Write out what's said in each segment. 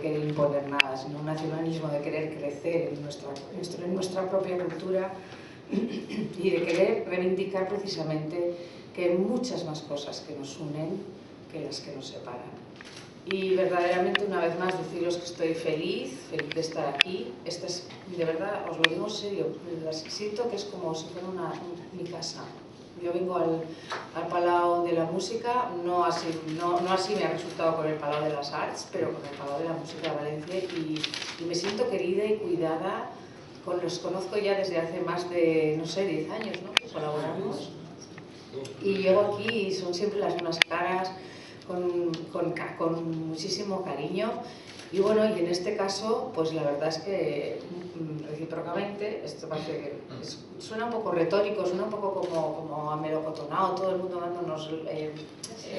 querer imponer nada, sino un nacionalismo de querer crecer en nuestra propia cultura y de querer reivindicar precisamente que hay muchas más cosas que nos unen que las que nos separan. Y verdaderamente, una vez más, deciros que estoy feliz de estar aquí. Esta es, de verdad, os lo digo en serio, siento que es como si fuera mi casa. Yo vengo al Palau de la Música, no así me ha resultado con el Palau de las Arts, pero con el Palau de la Música de Valencia, y me siento querida y cuidada. Los conozco ya desde hace más de, no sé, 10 años, ¿no? Que colaboramos. Y llego aquí y son siempre las mismas caras, con muchísimo cariño. Y bueno, y en este caso, pues la verdad es que recíprocamente, esto parece que suena un poco retórico, suena un poco como amelocotonado, todo el mundo dándonos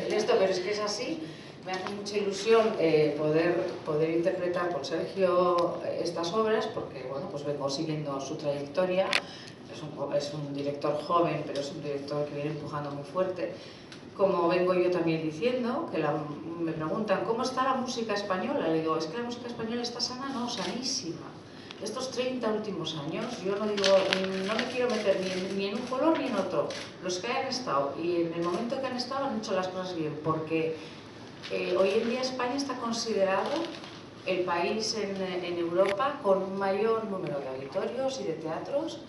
esto, pero es que es así. Me hace mucha ilusión poder interpretar con Sergio estas obras, porque bueno, pues vengo siguiendo su trayectoria. Es un director joven, pero es un director que viene empujando muy fuerte. Como vengo yo también diciendo, que me preguntan, ¿cómo está la música española? Le digo, es que la música española está sana, no, sanísima. Estos 30 últimos años, yo no me quiero meter ni en un color ni en otro. Los que hayan estado, y en el momento que han estado, han hecho las cosas bien, porque hoy en día España está considerado el país en Europa con un mayor número de auditorios y de teatros,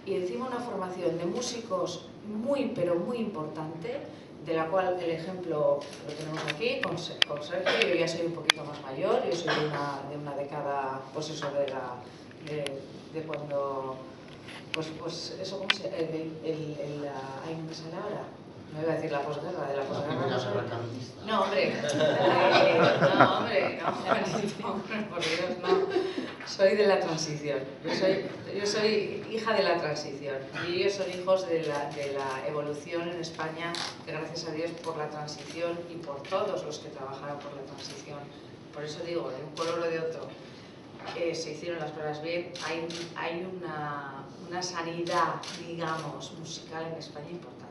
y encima una formación de músicos muy, pero muy importante, de la cual el ejemplo lo tenemos aquí con Sergio. Yo ya soy un poquito más mayor, yo soy de una década, pues eso, de cuando, pues eso, ¿cómo se llama? ¿Hay un sale ahora? No iba a decir la posguerra, de la posguerra. No, hombre, no, por Dios, no. Soy de la transición. Yo soy hija de la transición, y ellos son hijos de la evolución en España, que gracias a Dios por la transición y por todos los que trabajaron por la transición. Por eso digo, de un color o de otro, se hicieron las cosas bien. Hay una sanidad, digamos, musical en España importante.